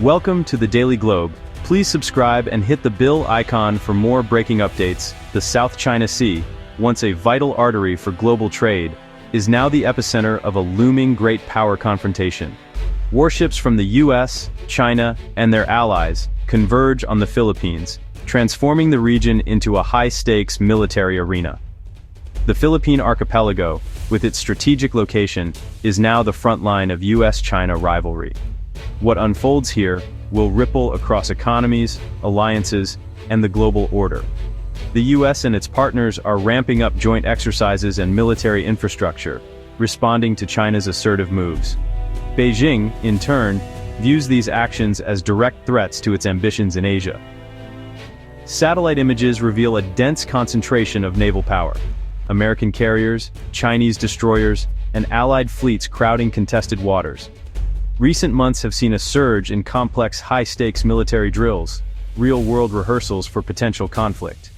Welcome to the Daily Globe. Please subscribe and hit the bell icon for more breaking updates. The South China Sea, once a vital artery for global trade, is now the epicenter of a looming great power confrontation. Warships from the US, China, and their allies converge on the Philippines, transforming the region into a high-stakes military arena. The Philippine archipelago, with its strategic location, is now the front line of US-China rivalry. What unfolds here will ripple across economies, alliances, and the global order. The US and its partners are ramping up joint exercises and military infrastructure, responding to China's assertive moves. Beijing, in turn, views these actions as direct threats to its ambitions in Asia. Satellite images reveal a dense concentration of naval power. American carriers, Chinese destroyers, and allied fleets crowding contested waters. Recent months have seen a surge in complex high-stakes military drills, real-world rehearsals for potential conflict.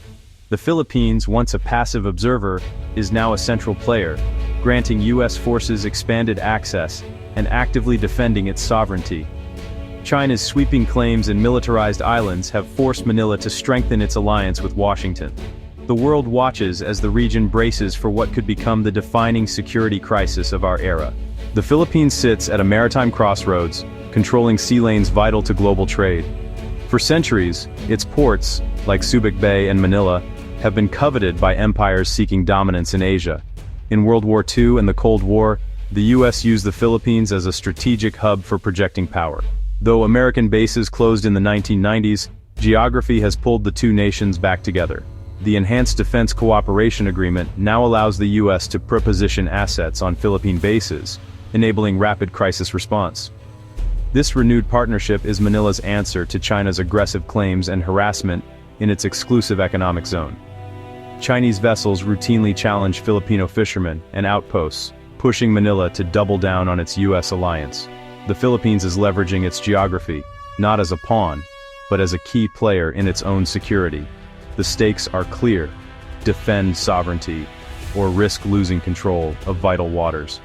The Philippines, once a passive observer, is now a central player, granting US forces expanded access and actively defending its sovereignty. China's sweeping claims and militarized islands have forced Manila to strengthen its alliance with Washington. The world watches as the region braces for what could become the defining security crisis of our era. The Philippines sits at a maritime crossroads, controlling sea lanes vital to global trade. For centuries, its ports, like Subic Bay and Manila, have been coveted by empires seeking dominance in Asia. In World War II and the Cold War, the US used the Philippines as a strategic hub for projecting power. Though American bases closed in the 1990s, geography has pulled the two nations back together. The Enhanced Defense Cooperation Agreement now allows the US to preposition assets on Philippine bases, enabling rapid crisis response. This renewed partnership is Manila's answer to China's aggressive claims and harassment in its exclusive economic zone. Chinese vessels routinely challenge Filipino fishermen and outposts, pushing Manila to double down on its US alliance. The Philippines is leveraging its geography, not as a pawn, but as a key player in its own security. The stakes are clear: defend sovereignty, or risk losing control of vital waters.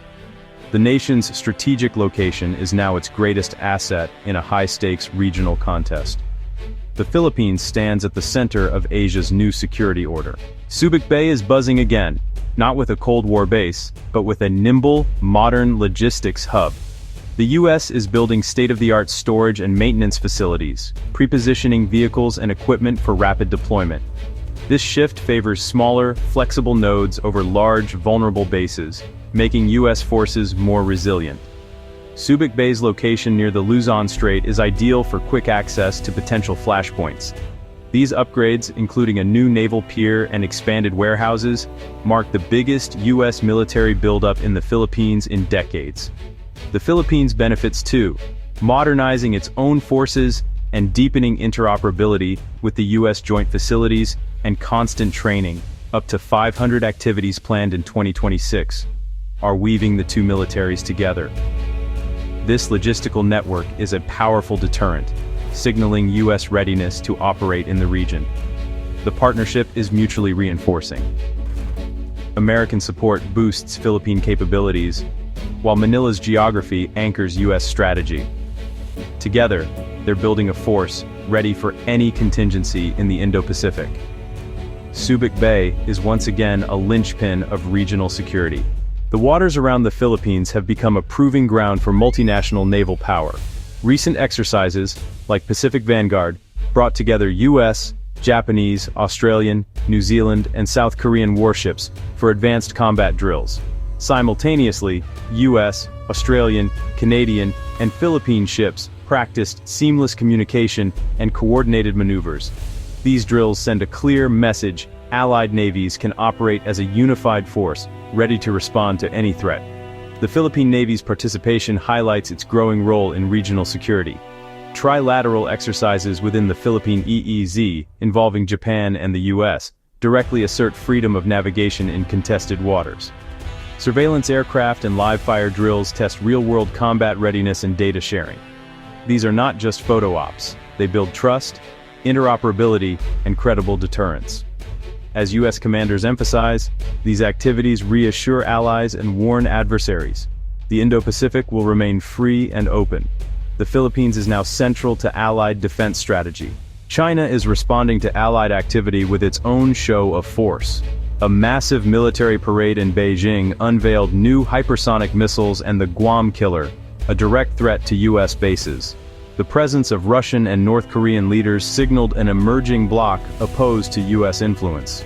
The nation's strategic location is now its greatest asset in a high-stakes regional contest. The Philippines stands at the center of Asia's new security order. Subic Bay is buzzing again, not with a Cold War base, but with a nimble, modern logistics hub. The US is building state-of-the-art storage and maintenance facilities, prepositioning vehicles and equipment for rapid deployment. This shift favors smaller, flexible nodes over large, vulnerable bases, making US forces more resilient. Subic Bay's location near the Luzon Strait is ideal for quick access to potential flashpoints. These upgrades, including a new naval pier and expanded warehouses, mark the biggest US military buildup in the Philippines in decades. The Philippines benefits too, modernizing its own forces and deepening interoperability with the US joint facilities and constant training. Up to 500 activities planned in 2026 are weaving the two militaries together. This logistical network is a powerful deterrent, signaling US readiness to operate in the region. The partnership is mutually reinforcing. American support boosts Philippine capabilities, while Manila's geography anchors US strategy. Together, they're building a force ready for any contingency in the Indo-Pacific. Subic Bay is once again a linchpin of regional security. The waters around the Philippines have become a proving ground for multinational naval power. Recent exercises, like Pacific Vanguard, brought together US, Japanese, Australian, New Zealand, and South Korean warships for advanced combat drills. Simultaneously, US, Australian, Canadian, and Philippine ships practiced seamless communication and coordinated maneuvers. These drills send a clear message: Allied navies can operate as a unified force, ready to respond to any threat. The Philippine Navy's participation highlights its growing role in regional security. Trilateral exercises within the Philippine EEZ, involving Japan and the US, directly assert freedom of navigation in contested waters. Surveillance aircraft and live-fire drills test real-world combat readiness and data sharing. These are not just photo ops. They build trust, interoperability, and credible deterrence. As US commanders emphasize, these activities reassure allies and warn adversaries. The Indo-Pacific will remain free and open. The Philippines is now central to Allied defense strategy. China is responding to Allied activity with its own show of force. A massive military parade in Beijing unveiled new hypersonic missiles and the Guam Killer, a direct threat to U.S. bases. The presence of Russian and North Korean leaders signaled an emerging bloc opposed to U.S. influence.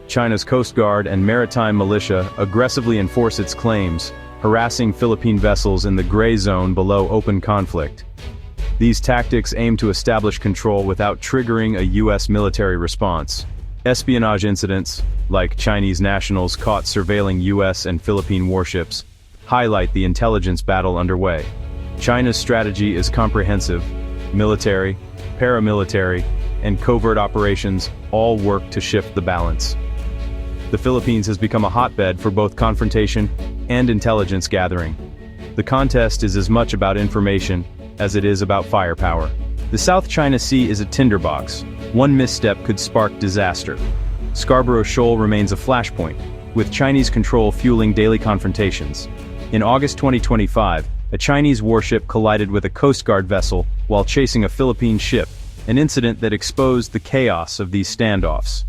China's Coast Guard and maritime militia aggressively enforce its claims, harassing Philippine vessels in the gray zone below open conflict. These tactics aim to establish control without triggering a U.S. military response. Espionage incidents, like Chinese nationals caught surveilling U.S. and Philippine warships, highlight the intelligence battle underway. China's strategy is comprehensive. Military, paramilitary, and covert operations all work to shift the balance. The Philippines has become a hotbed for both confrontation and intelligence gathering. The contest is as much about information as it is about firepower. The South China Sea is a tinderbox. One misstep could spark disaster. Scarborough Shoal remains a flashpoint, with Chinese control fueling daily confrontations. In August 2025, a Chinese warship collided with a Coast Guard vessel while chasing a Philippine ship, an incident that exposed the chaos of these standoffs.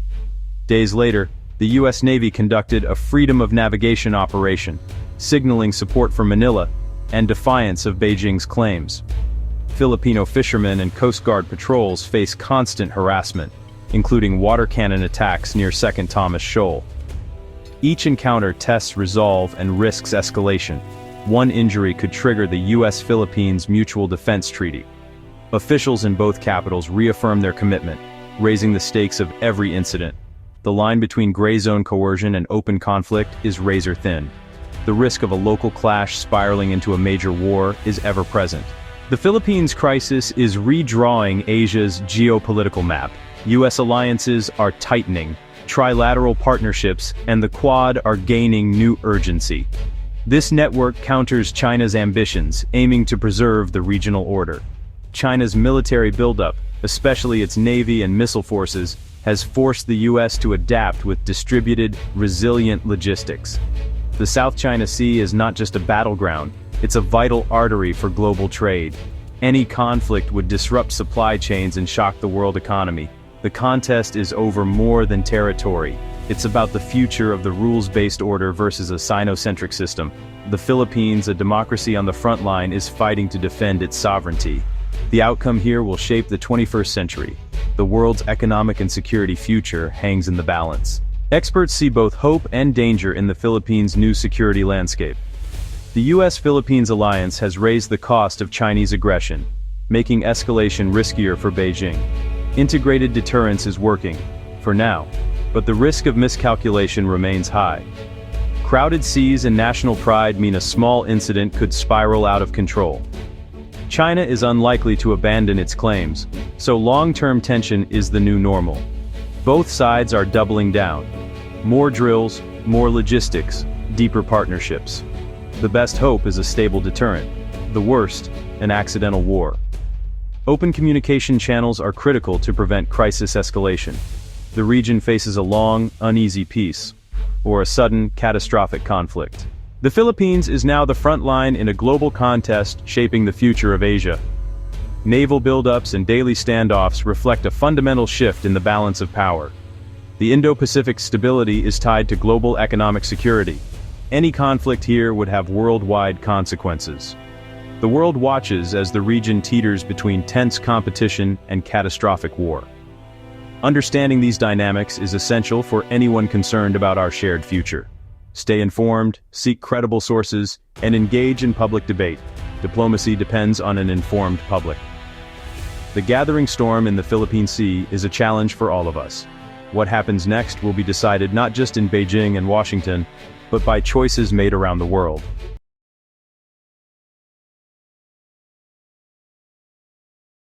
Days later, the U.S. Navy conducted a freedom of navigation operation, signaling support for Manila and defiance of Beijing's claims. Filipino fishermen and Coast Guard patrols face constant harassment, including water cannon attacks near 2nd Thomas Shoal. Each encounter tests resolve and risks escalation. One injury could trigger the U.S.-Philippines Mutual Defense Treaty. Officials in both capitals reaffirm their commitment, raising the stakes of every incident. The line between gray zone coercion and open conflict is razor thin. The risk of a local clash spiraling into a major war is ever present. The Philippines crisis is redrawing Asia's geopolitical map. U.S. alliances are tightening, trilateral partnerships and the Quad are gaining new urgency. This network counters China's ambitions, aiming to preserve the regional order. China's military buildup, especially its navy and missile forces, has forced the U.S. to adapt with distributed, resilient logistics. The South China Sea is not just a battleground, it's a vital artery for global trade. Any conflict would disrupt supply chains and shock the world economy. The contest is over more than territory. It's about the future of the rules-based order versus a Sino-centric system. The Philippines, a democracy on the front line, is fighting to defend its sovereignty. The outcome here will shape the 21st century. The world's economic and security future hangs in the balance. Experts see both hope and danger in the Philippines' new security landscape. The U.S.-Philippines alliance has raised the cost of Chinese aggression, making escalation riskier for Beijing. Integrated deterrence is working, for now, but the risk of miscalculation remains high. Crowded seas and national pride mean a small incident could spiral out of control. China is unlikely to abandon its claims, so long-term tension is the new normal. Both sides are doubling down. More drills, more logistics, deeper partnerships. The best hope is a stable deterrent. The worst, an accidental war. Open communication channels are critical to prevent crisis escalation. The region faces a long, uneasy peace, or a sudden, catastrophic conflict. The Philippines is now the front line in a global contest shaping the future of Asia. Naval buildups and daily standoffs reflect a fundamental shift in the balance of power. The Indo-Pacific stability is tied to global economic security. Any conflict here would have worldwide consequences. The world watches as the region teeters between tense competition and catastrophic war. Understanding these dynamics is essential for anyone concerned about our shared future. Stay informed, seek credible sources, and engage in public debate. Diplomacy depends on an informed public. The gathering storm in the Philippine Sea is a challenge for all of us. What happens next will be decided not just in Beijing and Washington, but by choices made around the world.